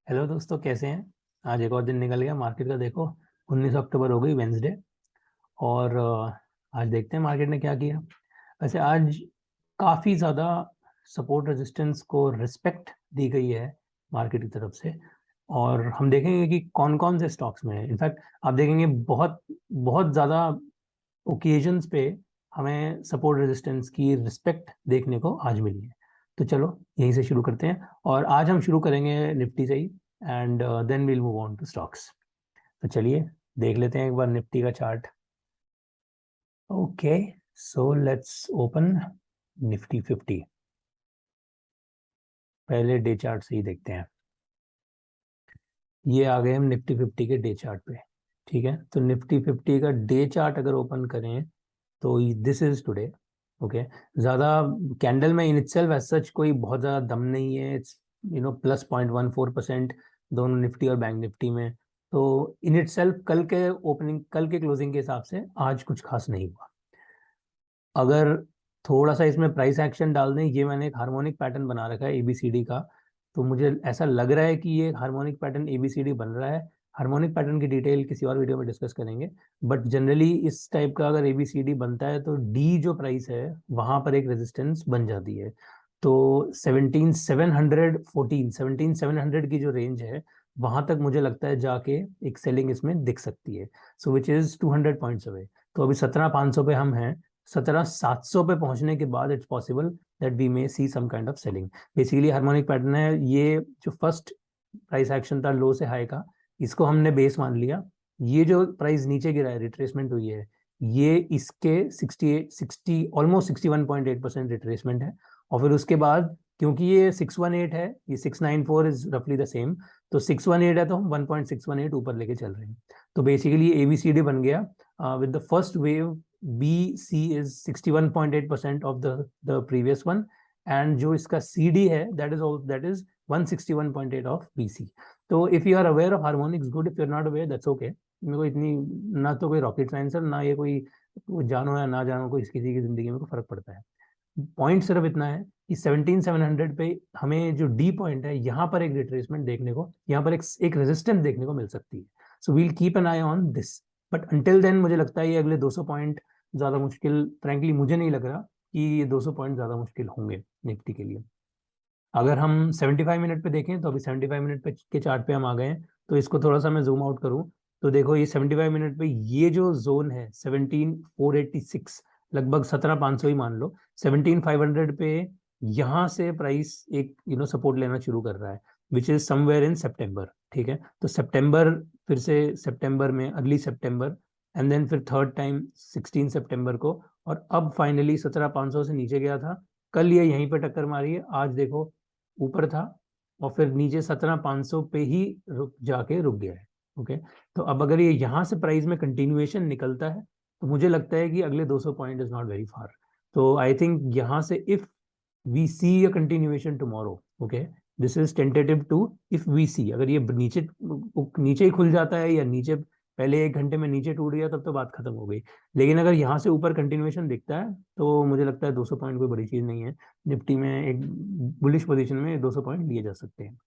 Hello दोस्तों, कैसे हैं। आज एक और दिन निकल गया मार्केट का। देखो, 19 अक्टूबर हो गई, वेंसडे। और आज देखते हैं मार्केट ने क्या किया। वैसे आज काफ़ी ज़्यादा सपोर्ट रेजिस्टेंस को रिस्पेक्ट दी गई है मार्केट की तरफ से। और हम देखेंगे कि कौन कौन से स्टॉक्स में है। इनफैक्ट आप देखेंगे बहुत बहुत ज़्यादा ओकेजन्स पे हमें सपोर्ट रेजिस्टेंस की रिस्पेक्ट देखने को आज मिली है। तो चलो यहीं से शुरू करते हैं, और आज हम शुरू करेंगे निफ्टी से ही, and then we'll move on to stocks. तो चलिए देख लेते हैं एक बार निफ्टी का chart. Okay, so let's open Nifty 50। पहले डे चार्ट से ही देखते हैं। ये आ गए हम निफ्टी 50 के डे चार्ट पे। ठीक है, तो निफ्टी 50 का डे चार्ट अगर ओपन करें तो दिस इज टुडे। ओके, ज़्यादा कैंडल में इन इटसेल्फ एज सच कोई बहुत ज़्यादा दम नहीं है। इट्स प्लस 0.14% दोनों निफ्टी और बैंक निफ्टी में। तो इन इटसेल्फ कल के क्लोजिंग के हिसाब से आज कुछ खास नहीं हुआ। अगर थोड़ा सा इसमें प्राइस एक्शन डाल दें, ये मैंने एक हार्मोनिक पैटर्न बना रखा है एबीसीडी का। तो मुझे ऐसा लग रहा है कि ये हार्मोनिक पैटर्न एबीसीडी बन रहा है। हार्मोनिक पैटर्न की डिटेल किसी और वीडियो में डिस्कस करेंगे। बट जनरली इस टाइप का अगर एबीसीडी बनता है तो डी जो प्राइस है वहां पर एक रेजिस्टेंस बन जाती है। तो 17,700 की जो रेंज है, वहां तक मुझे लगता है जाके एक सेलिंग इसमें दिख सकती है। सो विच इज 200 पॉइंट्स अवे। तो अभी 17,500 पे हम हैं। 17,700 पे पहुंचने के बाद it's possible that we may see some kind of selling. Basically harmonic pattern है ये। जो फर्स्ट प्राइस एक्शन था लो से हाई का, इसको हमने बेस मान लिया। ये जो प्राइस नीचे गिरा है, रिट्रेसमेंट हुई है, ये इसके 60 ऑलमोस्ट 61.8% रिट्रेसमेंट है। और फिर उसके बाद क्योंकि ये 618 है, ये 694 इज रफली द सेम। तो 618 है तो हम 1.618 ऊपर लेके चल रहे हैं। तो बेसिकली एबीसीडी बन गया with the first wave. BC is 61.8% of the previous one, and जो इसका CD है that is 161.8 of BC. तो if you are aware of harmonics good, if you are not aware that's okay. मेरे को इतनी ना तो कोई रॉकेट साइंस है, ना ये कोई जानो या ना जानो कोई किसी की जिंदगी में कोई फर्क पड़ता है। पॉइंट सिर्फ इतना है कि 17,700 पे हमें जो डी पॉइंट है, यहाँ पर एक रिट्रेसमेंट देखने को, यहाँ पर एक रेजिस्टेंस देखने को मिल सकती है। So we'll keep an eye on this. But until then मुझे लगता है ये अगले 200 पॉइंट ज़्यादा मुश्किल, फ्रैंकली मुझे नहीं लग रहा कि ये 200 पॉइंट ज़्यादा मुश्किल होंगे निफ्टी के लिए। अगर हम 75 मिनट पे देखें तो अभी 75 मिनट पे के चार्ट पे हम आ गए हैं। तो इसको थोड़ा सा मैं जूम आउट करूं तो देखो, ये 75 मिनट पे ये जो जोन है 17,486, लगभग 17,500 ही मान लो। 17,500 पे यहाँ से प्राइस एक सपोर्ट लेना शुरू कर रहा है, विच इज समवेयर इन सितंबर। ठीक है, तो सितंबर, फिर से सितंबर में अर्ली सितंबर, एंड देन फिर थर्ड टाइम 16 सितंबर को। और अब फाइनली 17,500 से नीचे गया था। कल ये यहीं पे टक्कर मारी है, आज देखो ऊपर था और फिर नीचे 17,500 पे ही रुक गया है। ओके, तो अब अगर ये यहाँ से प्राइस में कंटिन्यूएशन निकलता है तो मुझे लगता है कि अगले 200 point is not very far. तो आई थिंक यहाँ से if we see a continuation tomorrow, okay, this is tentative too, if we see अगर ये नीचे नीचे ही खुल जाता है या नीचे पहले 1 घंटे में नीचे टूट गया तब तो बात खत्म हो गई। लेकिन अगर यहाँ से ऊपर कंटिन्यूएशन दिखता है तो मुझे लगता है 200 पॉइंट कोई बड़ी चीज़ नहीं है। निफ्टी में एक बुलिश पोजीशन में 200 पॉइंट लिए जा सकते हैं।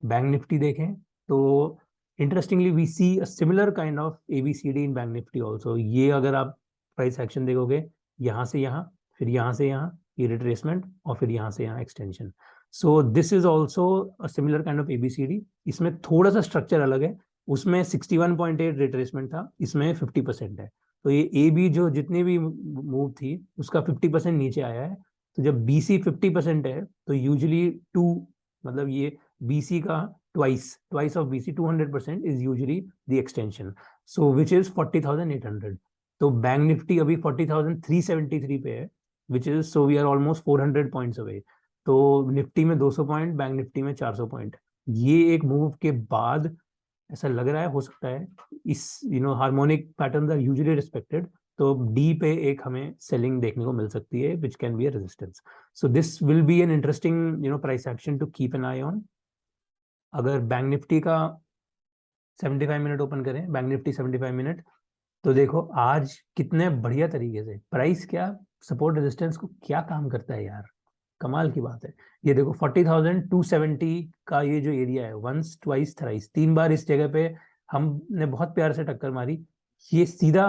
बैंक निफ्टी देखें तो interestingly we see a similar kind of ABCD in bank Nifty also. ये अगर आप प्राइस एक्शन देखोगे, यहाँ से यहाँ, फिर यहाँ से यहाँ, ये रिट्रेसमेंट, और फिर यहाँ से यहाँ extension. So this is also a similar kind of ABCD. इसमें थोड़ा सा स्ट्रक्चर अलग है। उसमें 61.8 रिट्रेसमेंट था, इसमें 50% है। तो ये ए बी जो जितनी भी मूव थी उसका 50% नीचे आया है। तो जब बीसी 50% है तो यूजली टू, मतलब ये बीसी का twice of BC 200% is usually the extension. So which is 40,800। तो बैंक निफ्टी अभी 40,373 पे है, which is, so we are almost 400 points away. तो निफ्टी में 200 पॉइंट, बैंक निफ्टी में 400 पॉइंट। ये एक मूव के बाद ऐसा लग रहा है, हो सकता है इस harmonic pattern are usually respected, तो डी पे एक हमें सेलिंग देखने को मिल सकती है which can be a resistance. So this will be an interesting price action to keep an eye on. अगर बैंक निफ्टी का 75 मिनट ओपन करें, बैंक निफ्टी 75 मिनट, तो देखो आज कितने बढ़िया तरीके से प्राइस क्या सपोर्ट रेजिस्टेंस को क्या काम करता है यार। कमाल की बात है। ये देखो 40,270 का ये जो एरिया है, वंस ट्वाइस थ्राइस, 3 बार इस जगह पे हमने बहुत प्यार से टक्कर मारी। ये सीधा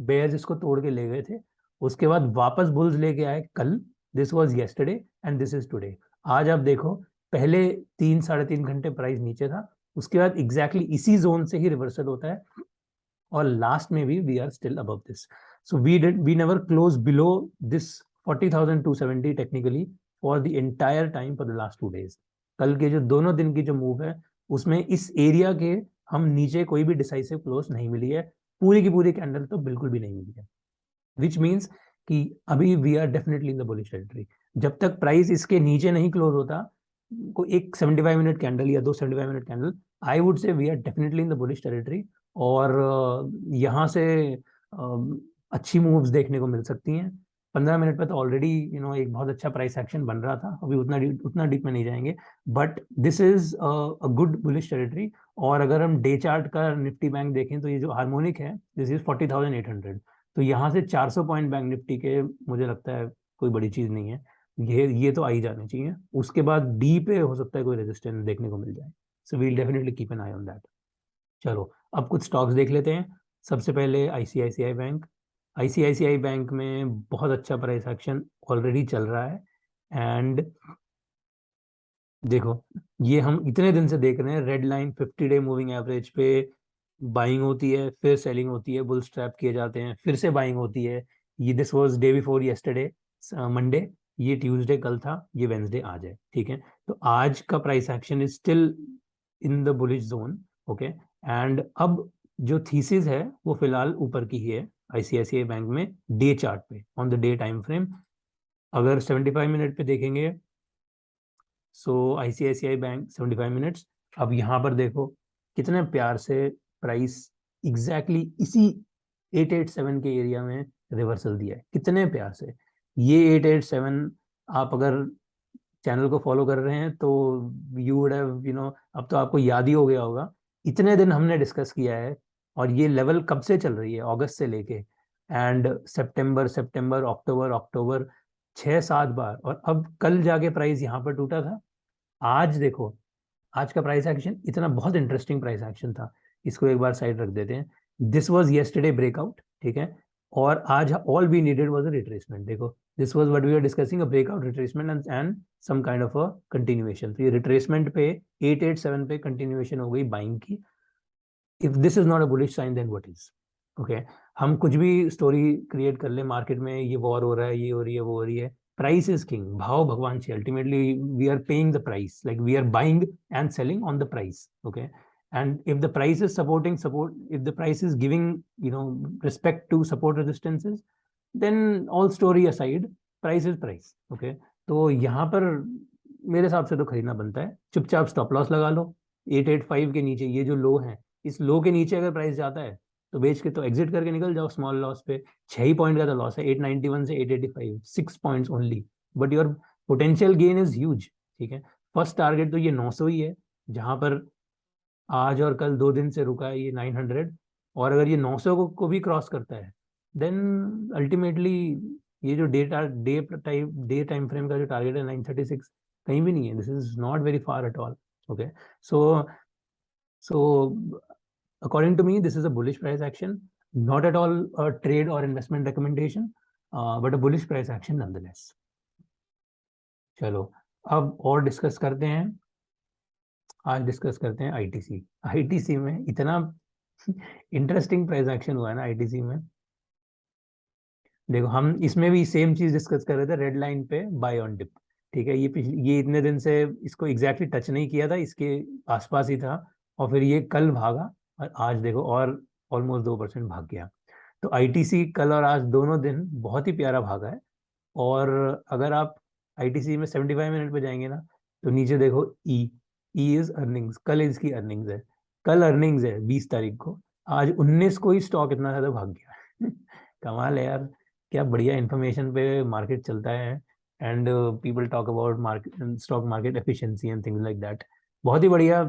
बेयर्स इसको तोड़ के ले गए थे, उसके बाद वापस बुल्स लेके आए कल। This was yesterday and this is today. आज आप देखो, पहले 3 साढ़े 3 घंटे प्राइस नीचे था, उसके बाद एग्जैक्टली इसी जोन से ही रिवर्सल होता है, और लास्ट में भी we are still above this. So we never close below this 40,270 technically for the entire time for the last 2 days। कल के जो दोनों दिन की जो मूव है, उसमें इस एरिया के हम नीचे कोई भी डिसाइसिव क्लोज नहीं मिली है, पूरी की पूरी कैंडल तो बिल्कुल भी नहीं मिली है, विच मीन्स कि अभी we are definitely in the bullish territory. जब तक प्राइस इसके नीचे नहीं क्लोज होता, को एक 75 मिनट कैंडल या 2 75 minute candle, I would say we are definitely in the bullish territory. और यहाँ से अच्छी मूव्स देखने को मिल सकती हैं। 15 मिनट पे तो ऑलरेडी एक बहुत अच्छा प्राइस एक्शन बन रहा था, अभी उतना डीप में नहीं जाएंगे, but this is a good bullish territory. और अगर हम डे चार्ट का निफ्टी बैंक देखें, तो ये जो हार्मोनिक है, दिस इज 40,800। तो यहाँ से 400 पॉइंट बैंक निफ्टी के, मुझे लगता है कोई बड़ी चीज नहीं है, ये तो आ ही जाने चाहिए। उसके बाद डी पे हो सकता है कोई रेजिस्टेंस देखने को मिल जाए, so we'll definitely keep an eye on that. चलो, अब कुछ स्टॉक्स देख लेते हैं। सबसे पहले आईसीआईसीआई बैंक। आईसीआईसीआई बैंक में बहुत अच्छा प्राइस एक्शन ऑलरेडी चल रहा है, एंड देखो, ये हम इतने दिन से देख रहे हैं, red line 50 day moving average पे बाइंग होती है, फिर सेलिंग होती है, बुल स्ट्रैप किए जाते हैं, फिर से बाइंग होती है। ये this was day before yesterday, Monday, ये ट्यूसडे कल था, ये वेंसडे आज है, ठीक है। तो आज का price action is still in the bullish zone, okay. And अब जो थीसिस है वो फिलहाल ऊपर की ही है आईसीआईसीआई बैंक में, डे चार्ट पे, on the day time frame. अगर 75 मिनट पे देखेंगे, सो आईसीआईसीआई बैंक 75 मिनट्स, अब यहाँ पर देखो कितने प्यार से प्राइस एग्जैक्टली इसी 887 के एरिया में रिवर्सल दिया है, कितने प्यार से। ये 887, आप अगर चैनल को फॉलो कर रहे हैं तो यू वुड हैव अब तो आपको याद ही हो गया होगा, इतने दिन हमने डिस्कस किया है। और ये लेवल कब से चल रही है, अगस्त से लेके, एंड सितंबर, सितंबर, अक्टूबर, अक्टूबर, 6 7 बार, और अब कल जाके प्राइस यहाँ पर टूटा था। आज देखो, आज का प्राइस एक्शन इतना बहुत इंटरेस्टिंग प्राइस एक्शन था, इसको एक बार साइड रख देते हैं। दिस वाज येस्टरडे ब्रेकआउट, ठीक है, और आज all we needed was a retracement. देखो, this was what we are discussing, a breakout, retracement and some kind of a continuation. तो ये रिट्रेसमेंट पे 887 पे कंटिन्यूएशन हो गई बाइंग की। If this is not a bullish sign, then what is? Okay, हम कुछ भी स्टोरी क्रिएट कर ले मार्केट में, ये वॉर हो रहा है, ये हो रही है, वो हो रही है, प्राइस इज किंग, भाव भगवान से। Ultimately we are paying the price, like we are buying and selling on the price, okay. And if the price is supporting support, if the price is giving respect to support resistances, then all story aside, price is price, okay. तो यहाँ पर मेरे हिसाब से तो खरीदना बनता है, चुपचाप स्टॉप लॉस लगा लो 885 के नीचे, ये जो लो है, इस लो के नीचे अगर प्राइस जाता है तो बेच के तो एग्जिट करके निकल जाओ स्मॉल लॉस पे। 6 ही पॉइंट का तो लॉस है, 891 से 885, 6 points only, but your potential gain is huge, ठीक है। फर्स्ट टारगेट तो ये 900 ही है, जहां पर आज और कल 2 दिन से रुका है ये 900, और अगर ये 900 को भी क्रॉस करता है, देन अल्टीमेटली ये जो डे टाइम फ्रेम का जो टारगेट है 936, कहीं भी नहीं है, this is not very far at all, okay. So so according to me, this is a bullish price action, not at all a trade or investment recommendation, but a bullish price action nonetheless. चलो, अब और discuss करते हैं। आज discuss करते हैं ITC. ITC में इतना इंटरेस्टिंग प्राइस एक्शन हुआ है ना आईटीसी में। देखो, हम इसमें भी सेम चीज डिस्कस कर रहे थे, रेड लाइन पे बाय ऑन डिप, ठीक है। ये इतने दिन से इसको एग्जैक्टली टच नहीं किया था, इसके आसपास ही था, और फिर ये कल भागा, और आज देखो और ऑलमोस्ट 2% भाग गया। तो आईटीसी कल और आज दोनों दिन बहुत ही प्यारा भागा है। और अगर आप आईटीसी में 75 मिनट पे जाएंगे ना, तो नीचे देखो, ई ई इज अर्निंग्स, कल इसकी अर्निंग्स है, कल अर्निंग्स है 20 तारीख को, आज 19 को ही स्टॉक इतना ज्यादा भाग गया। कमाल है यार, क्या बढ़िया इन्फॉर्मेशन पे मार्केट चलता है, and people talk about market, stock market efficiency and things like that. बहुत ही बढ़िया।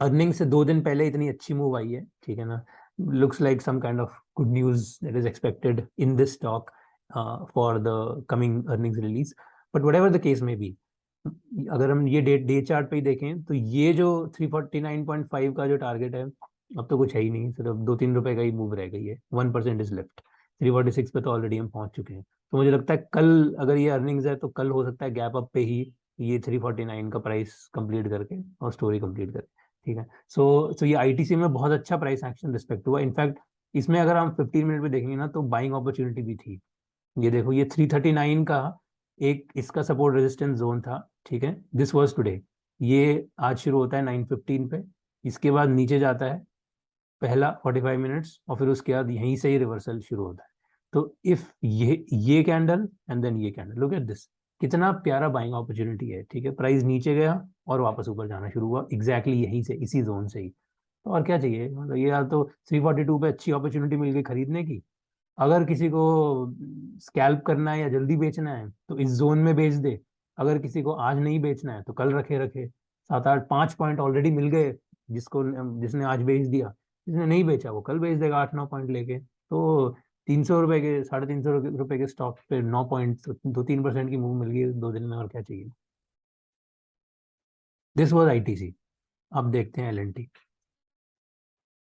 अर्निंग से 2 दिन पहले इतनी अच्छी मूव आई है, ठीक है ना। Looks like some kind of good news that is expected in this stock for the coming earnings release. But whatever the case में भी, अगर हम ये डे चार्ट पे ही देखें तो ये जो 349.5 का जो टारगेट है, अब तो कुछ है ही नहीं, सिर्फ 2-3 रुपए का ही मूव रह गई है, 1% इज लेफ्ट। 346 पे तो ऑलरेडी हम पहुंच चुके हैं। तो मुझे लगता है कल अगर ये अर्निंग्स है तो कल हो सकता है गैप अप पे ही ये 349 का प्राइस कंप्लीट करके और स्टोरी कंप्लीट करे। ठीक है, सो ये आईटीसी में बहुत अच्छा प्राइस एक्शन रिस्पेक्ट हुआ। इनफैक्ट इसमें अगर हम 15 मिनट में देखेंगे ना तो बाइंग अपॉर्चुनिटी भी थी। ये देखो, ये 339 का एक इसका सपोर्ट रेजिस्टेंस जोन था। ठीक है, दिस वाज टुडे। ये आज शुरू होता है 9:15 पे, इसके बाद नीचे जाता है पहला 45 मिनट्स और फिर उसके बाद यहीं से ही रिवर्सल शुरू होता है। तो इफ ये कैंडल एंड देन ये कैंडल, लुक एट दिस, कितना प्यारा बाइंग अपॉर्चुनिटी है। ठीक है, प्राइस नीचे गया और वापस ऊपर जाना शुरू हुआ एग्जैक्टली यहीं से, इसी जोन से ही। तो और क्या चाहिए, मतलब ये यार तो 342 पे अच्छी अपॉर्चुनिटी मिल गई खरीदने की। अगर किसी को स्कैल्प करना है या जल्दी बेचना है तो इस जोन में बेच दे। अगर किसी को आज नहीं बेचना है तो कल रखे रखे। 7-8-5 पॉइंट ऑलरेडी मिल गए, जिसको जिसने आज बेच दिया। जिसने नहीं बेचा वो कल बेच देगा 8-9 पॉइंट लेके। तो 300 रुपए के, 350 रुपए के स्टॉक पे 9 पॉइंट, 2-3% की मूव मिल गई 2 दिन में, और क्या चाहिए। This was ITC. अब देखते हैं एलएनटी।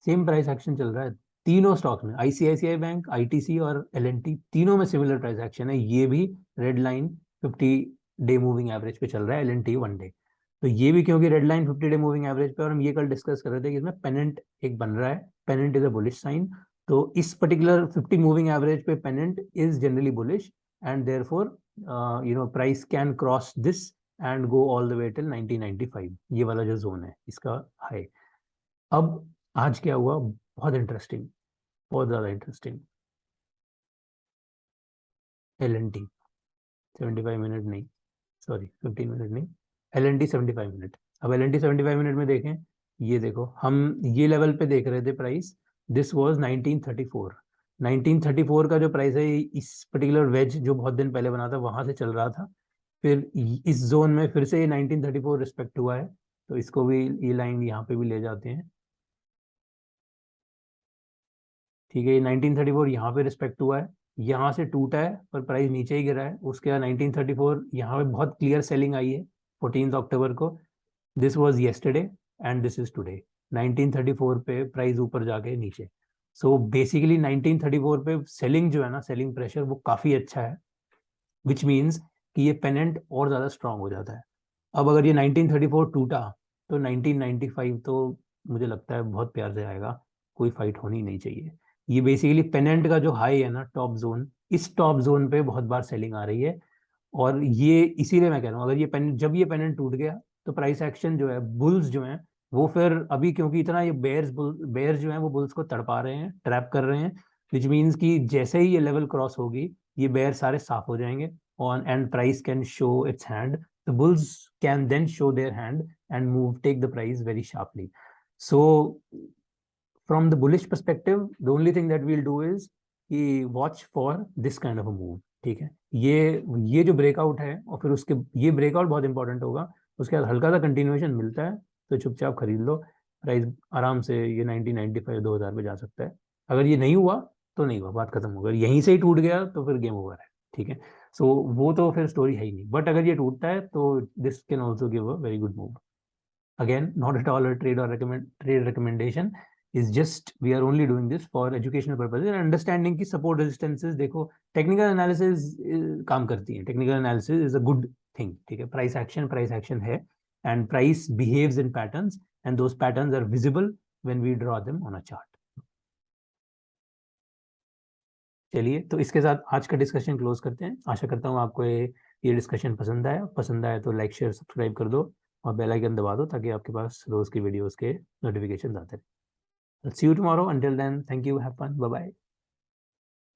सेम प्राइस एक्शन चल रहा है तीनों स्टॉक में, आईसीआईसीआई बैंक, आईटीसी और एलएनटी, तीनों में सिमिलर प्राइस एक्शन है। ये भी red line 50 day moving average पे चल रहा है, एलएनटी 1 डे। तो ये भी क्योंकि red line 50 day moving average पे, और हम ये कल डिस्कस कर रहे थे कि इसमें पेनेंट एक बन रहा है, pennant is a bullish sign. तो इस पर्टिकुलर 50 मूविंग एवरेज पे pennant is generally bullish, and therefore price can cross this and go all the way till 1995, ये वाला जो जोन है इसका हाई। अब आज क्या हुआ, बहुत इंटरेस्टिंग, बहुत ज्यादा इंटरेस्टिंग। एलएनटी 75 मिनट नहीं, सॉरी 15 मिनट नहीं, एलएनटी 75 मिनट। अब एलएनटी 75 मिनट में देखें, ये देखो हम ये लेवल पे देख रहे थे प्राइस, दिस वाज 1934। 1934 का जो प्राइस है, इस पर्टिकुलर वेज जो बहुत दिन पहले बना था वहां से चल रहा था। फिर इस जोन में फिर से ये 1934 रिस्पेक्ट हुआ है, तो इसको भी ये लाइन यहाँ पे भी ले जाते हैं। ठीक है, ये 1934 यहाँ पे रिस्पेक्ट हुआ है, यहाँ से टूटा है पर प्राइस नीचे ही गिरा है। उसके बाद 1934 यहाँ पे बहुत क्लियर सेलिंग आई है 14 अक्टूबर को। This was yesterday and this is today. 1934 पे प्राइस ऊपर जाके नीचे। सो बेसिकली 1934 पे सेलिंग जो है ना, सेलिंग प्रेशर वो काफी अच्छा है, विच मीन्स कि ये पेनेंट और ज्यादा स्ट्रांग हो जाता है। अब अगर ये 1934 टूटा तो 1995 तो मुझे लगता है बहुत प्यार से आएगा, कोई फाइट होनी नहीं चाहिए। ये बेसिकली पेनेंट का जो हाई है ना, टॉप जोन, इस टॉप जोन पे बहुत बार सेलिंग आ रही है। और ये इसीलिए मैं कह रहा हूँ, अगर ये पेनेंट, जब ये पेनेंट टूट गया तो प्राइस एक्शन जो है, बुल्स जो है वो फिर अभी, क्योंकि इतना ये बेयर्स जो है वो बुल्स को तड़पा रहे हैं, ट्रैप कर रहे हैं, विच मीन्स कि जैसे ही ये लेवल क्रॉस होगी ये बेयर सारे साफ हो जाएंगे on, and price can show it's hand. The bulls can then show their hand and move, take the price very sharply. So from the bullish perspective, the only thing that we'll do is कि watch for this kind of a move। ठीक है, ये जो breakout है और फिर उसके, ये ब्रेकआउट बहुत इंपॉर्टेंट होगा, उसके बाद हल्का सा कंटिन्यूएशन मिलता है तो चुपचाप खरीद लो। प्राइस आराम से ये 1995-2000 पे जा सकता है। अगर ये नहीं हुआ तो नहीं हुआ, बात खत्म हो गई। यहीं से ही टूट गया तो फिर गेम ओवर है। ठीक है, सो वो तो फिर स्टोरी है ही नहीं। बट अगर ये टूटता है तो this can also give a very good move. Again, not at all a trade recommendation, is just we are only doing this for educational purposes and understanding की support resistances। देखो technical analysis काम करती है, technical analysis is a good thing. ठीक है, price action है, and price behaves in patterns, and those patterns are visible when we draw them on a chart. चलिए, तो इसके साथ आज का डिस्कशन क्लोज करते हैं। आशा करता हूँ आपको ये डिस्कशन पसंद आया तो लाइक शेयर सब्सक्राइब कर दो और बेल आइकन दबा दो ताकि आपके पास रोज की वीडियोस के नोटिफिकेशन आते रहे। See you tomorrow, until then, thank you, have fun, bye bye.